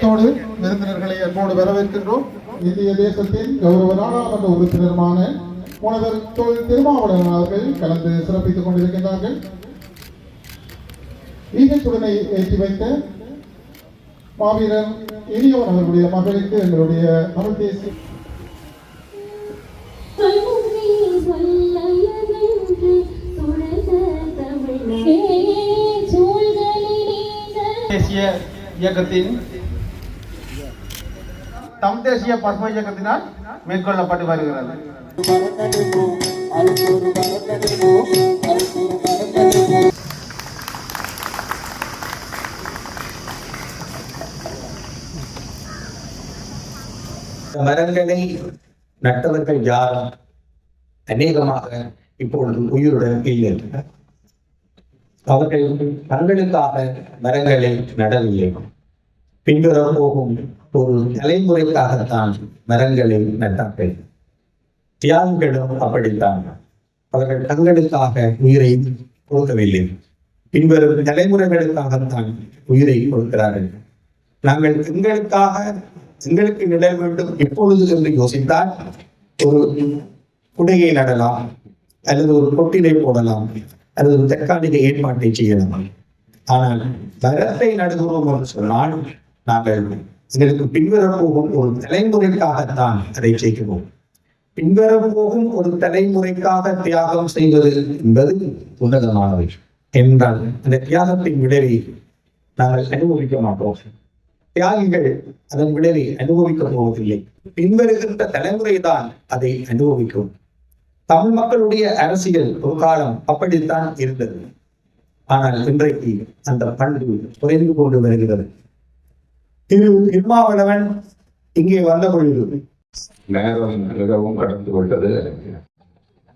அத்தோடு விருந்தினர்களை அன்போடு வரவேற்கின்றோம். இந்திய தேசத்தின் கௌரவ நாடாளுமன்ற உறுப்பினருமான முனைவர் திருமாவளவன் அவர்கள் கலந்து சிறப்பித்துக் கொண்டிருக்கின்றார்கள். ஈகச்சுடனை ஏற்றி வைத்த மாவீரர் இனியவன் அவர்களுடைய மகளுக்கு எங்களுடைய தமிழ் தேசிய தேசிய இயக்கத்தின் தமிழ் தேசிய பசுமை இயக்கத்தினால் மேற்கொள்ளப்பட்டு வருகிறது. மரங்களை நட்டவர்கள் யாரும் அநேகமாக இப்பொழுது உயிருடன் இல்லை. அவர்கள் தங்களுக்காக மரங்களை நடவில்லை. பின்வர போகும் ஒரு தலைமுறைக்காகத்தான் மரங்களை நட்டார்கள். தியாகிகளும் அப்படித்தான். அவர்கள் தங்களுக்காக உயிரை கொடுக்கவில்லை. பின்வரும் தலைமுறைகளுக்காகத்தான் உயிரை கொடுக்கிறார்கள். நாங்கள் எங்களுக்கு நிட வேண்டும் எப்பொழுது என்று யோசித்தால் ஒரு குடையை நடலாம், அல்லது ஒரு தொட்டிலை போடலாம், அல்லது ஒரு தற்காலிக ஏற்பாட்டை செய்யலாம். ஆனால் மரத்தை நடுகிறோம் என்று சொன்னால் நாங்கள் எங்களுக்கு பின்வரப்போகும் ஒரு தலைமுறைக்காகத்தான் அதை செய்கிறோம். பின்வரப்போகும் ஒரு தலைமுறைக்காக தியாகம் செய்வது என்பது உன்னதமானவை என்றால் அந்த தியாகத்தின் விளைவை நாங்கள் அனுபவிக்க மாட்டோம். தியாகிகள் அதன் விளைவை அனுபவிக்கப் போவதில்லை. பின்வருகின்ற தலைமுறை தான் அதை அனுபவிக்கும். தமிழ் மக்களுடைய அரசியல் ஒரு காலம் அப்படித்தான் இருந்தது. ஆனால் இன்றைக்கு அந்த பண்பு குறைந்து கொண்டு வருகிறது. திருமாவளவன் இங்கே வந்த பொழுது நேரம் மிகவும் கடந்து விட்டது.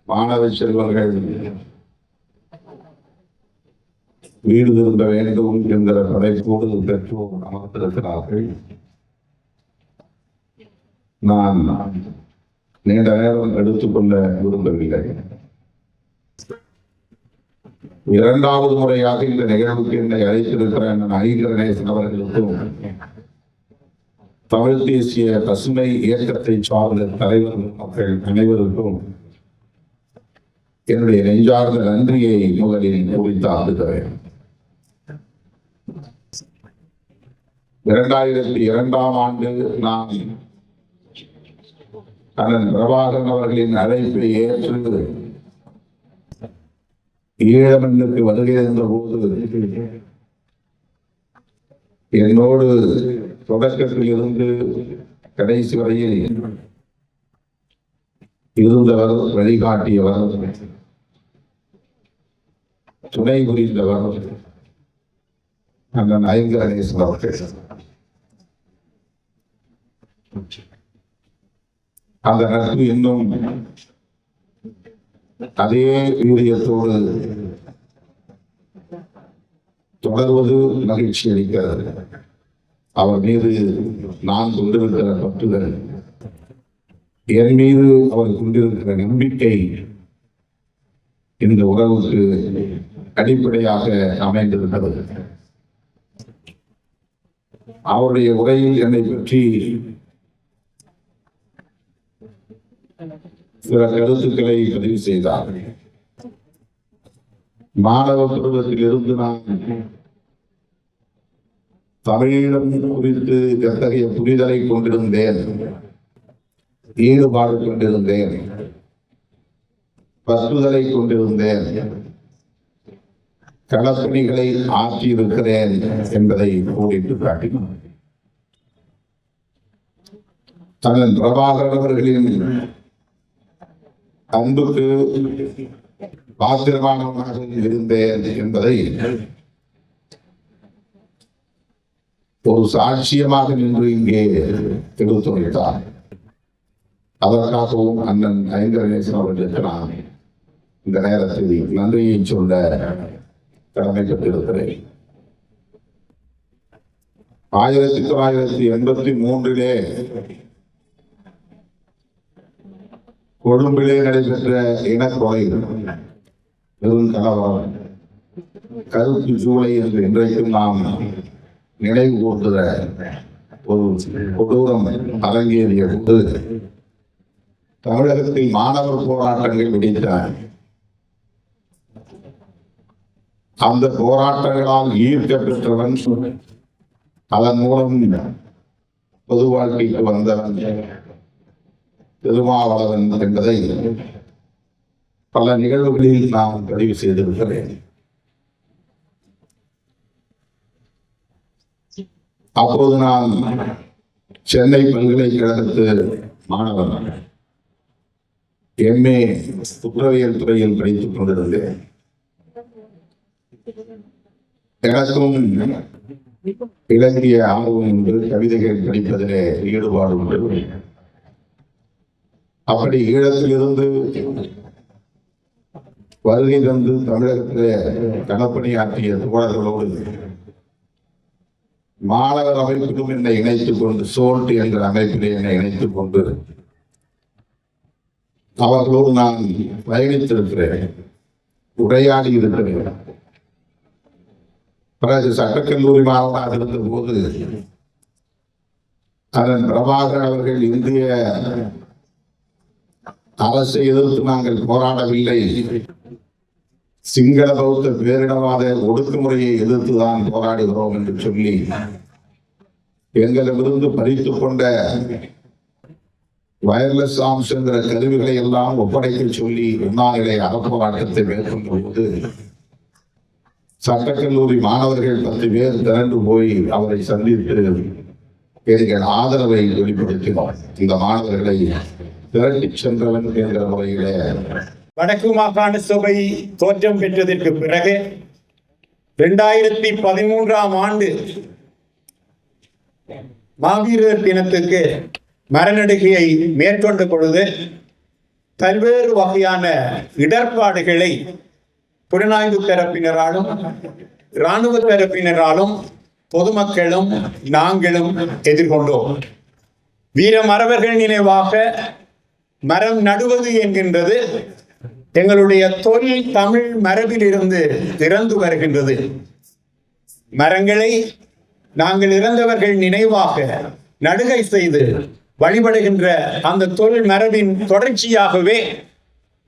மாணவ செல்வங்கள் வீடு திரும்ப வேண்டும் என்கிற படைப்போடு பெற்றோர் அமர்ந்திருக்கிறார்கள். நான் நீண்ட நேரம் எடுத்துக்கொள்ள விரும்பவில்லை. இரண்டாவது முறையாக இந்த நிகழ்வுக்கு என்னை அழைத்திருக்கிற ஐகரநேசன் அவர்களுக்கும் தமிழ் தேசிய பசுமை இயக்கத்தை சார்ந்த தலைவர்கள் மக்கள் அனைவருக்கும் என்னுடைய நெஞ்சார்ந்த நன்றியை முதலில் குறித்தாக்குகிறேன். 2002ஆம் ஆண்டு நான் அண்ணன் பிரபாகரன் அவர்களின் அழைப்பை ஏற்று ஈழமண்ணுக்கு வருகை இருந்த போது என்னோடு தொடக்கத்தில் இருந்து கடைசி வரையில் இருந்தவர், வழிகாட்டியவர், துணை புரிந்தவர் அண்ணன் ஐங்கரநேசன் அவர்கள். அந்த நட்பு இன்னும் அதே வீரியத்தோடு தொடர்வது மகிழ்ச்சி அளிக்கிறது. அவர் மீது நான் கொண்டிருக்கிற பற்றுதல், என் மீது அவர் கொண்டிருக்கிற நம்பிக்கை இந்த உறவுக்கு அடிப்படையாக அமைந்திருக்கிறது. அவருடைய உரையில் என்னை பற்றி சில கருத்துக்களை பதிவு செய்தார். மாணவ பருவத்தில் இருந்து நான் தமிழீழம் குறித்து எத்தகைய புரிதலை கொண்டிருந்தேன், ஈடுபாடு கொண்டிருந்தேன், பற்றுதலை கொண்டிருந்தேன், களப்பணிகளை ஆற்றியிருக்கிறேன் என்பதை கோடிட்டு காட்டினார். தன் பிரபாகரன் அவர்களின் அன்புக்கு பாத்திரமானவனாக இருந்தேன் என்பதை ஒரு சாட்சியமாக நின்று இங்கே எடுத்துரைத்தார். அதற்காகவும் அண்ணன் ஐங்கரநேசன் அவர்களுக்கு நான் இந்த நேரத்தில் நன்றியை சொல்ல கடமைப்பட்டிருக்கிறேன். 1983 கொழும்பிலே நடைபெற்ற இனக்கொலை, பெருங்கலவரம், கருப்பு ஜூலை என்று இன்றைக்கும் நாம் நினைவு கூர்கிற ஒரு கொடூரம் அரங்கேறிய போது தமிழகத்தில் மாணவர் போராட்டங்கள் வெடித்தன. அந்த போராட்டங்களால் ஈர்க்க பெற்றவன், அதன் மூலம் பொது வாழ்க்கைக்கு வந்தவன் திருமாவளவன் என்பதை பல நிகழ்வுகளில் நான் பதிவு செய்திருக்கிறேன். அப்போது நான் சென்னை பல்கலைக்கழகத்து மாணவன், MA குற்றவியல் துறையில் படித்துக் கொண்டிருந்தேன். எனக்கும் இலக்கிய ஆர்வம் உண்டு, கவிதைகள் படிப்பதிலே ஈடுபாடு உண்டு. அப்படி ஈழத்திலிருந்து வருகை தந்து தமிழகத்திலே களப்பணியாற்றிய தோழர்களோடு மாணவர் அமைப்பிலும் என்னை இணைத்துக் கொண்டு, சோல்ட் என்ற அமைப்பிலே என்னை இணைத்துக் கொண்டு அவர்களோடு நான் பயணித்திருக்கிறேன், உரையாடி இருக்கிறேன். பிறகு சட்டக்கல்லூரி மாணவனாக இருந்த போது அதன் பிரபாகர் அவர்கள் இந்திய அரசை எதிர்த்து நாங்கள் போராடவில்லை, சிங்கள பௌத்த பேரிடவாத ஒடுக்குமுறையை எதிர்த்துதான் போராடுகிறோம் என்று சொல்லி எங்களிடமிருந்து பறித்துக் கொண்ட வயர்லெஸ் ஆர்ம்ஸ் என்கிற கருவிகளை எல்லாம் ஒப்படைக்க சொல்லி உண்ணாநிலை அறப்போராட்டத்தை மேற்கொண்ட போது சட்டக்கல்லூரி மாணவர்கள் 10 பேர் திரண்டு போய் அவரை சந்தித்து எங்கள் ஆதரவை வெளிப்படுத்தினோம். இந்த மாணவர்களை திரட்டிச் சென்றவன் என்ற முறையிலே வடக்கு மாகாண சபை தோற்றம் பெற்றதற்கு பிறகு 2013ஆம் ஆண்டு மாவீரர் தினத்துக்கு மரநடுகையை மேற்கொண்ட பொழுது பல்வேறு வகையான இடர்பாடுகளை புலனாய்வு தரப்பினராலும் இராணுவ தரப்பினராலும் பொதுமக்களும் நாங்களும் எதிர்கொண்டோம். வீர மறவர்கள் நினைவாக மரம் நடுவது என்கின்றது எங்களுடைய தொழில் தமிழ் மரபில் இருந்து இறந்து வருகின்றது. மரங்களை நாங்கள் இறந்தவர்கள் நினைவாக நடுகை செய்து வழிபடுகின்ற அந்த தொழில் மரபின் தொடர்ச்சியாகவே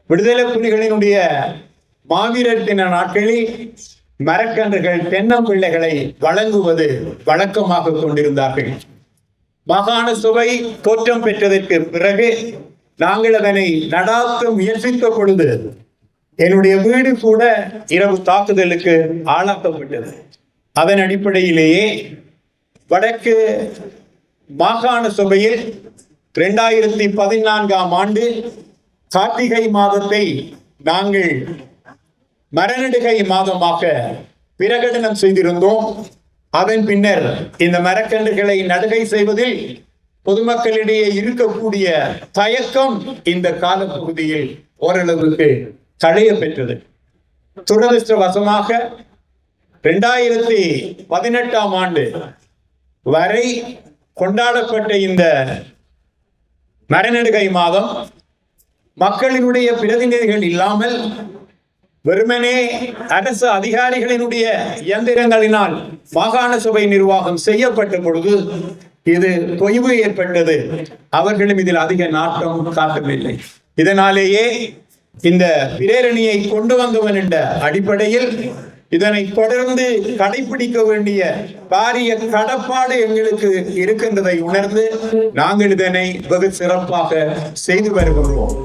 விடுதலை புலிகளினுடைய மாவீரர் தின நாட்களில் மரக்கன்றுகள் தென்னம்பிள்ளைகளை வழங்குவது வழக்கமாக கொண்டிருந்தார்கள். மாகாண சபை தோற்றம் பெற்றதற்கு பிறகு நாங்கள் அதனை நடாத்த முயற்சித்த பொழுது என்னுடைய வீடு கூட இரவு தாக்குதலுக்கு ஆளாக்கப்பட்டது. அதன் அடிப்படையிலேயே வடக்கு மாகாண சபையில் 2014ஆம் ஆண்டு கார்த்திகை மாதத்தை நாங்கள் மரநடுகை மாதமாக பிரகடனம் செய்திருந்தோம். அதன் பின்னர் இந்த மரக்கன்றுகளை நடுகை செய்வதில் பொதுமக்களிடையே இருக்கக்கூடிய தயக்கம் இந்த காலப்பகுதியில் ஓரளவுக்கு தடைய பெற்றது. துரதிருஷ்டவசமாக 2018ஆம் ஆண்டு வரை கொண்டாடப்பட்ட இந்த மரநடுகை மாதம் மக்களினுடைய பிரதிநிதிகள் இல்லாமல் வெறுமனே அரசு அதிகாரிகளினுடைய இயந்திரங்களினால் மாகாண சபை நிர்வாகம் செய்யப்பட்ட பொழுது இது தொய்வு ஏற்பட்டது. அவர்களும் இதில் அதிக நாட்டம் காட்டவில்லை. இதனாலேயே இந்த பிரேரணியை கொண்டு வந்தவன் என்ற அடிப்படையில் இதனை தொடர்ந்து கடைபிடிக்க வேண்டிய பாரிய கடப்பாடு எங்களுக்கு இருக்கின்றதை உணர்ந்து நாங்கள் இதனை வெகு சிறப்பாக செய்து வருகிறோம்.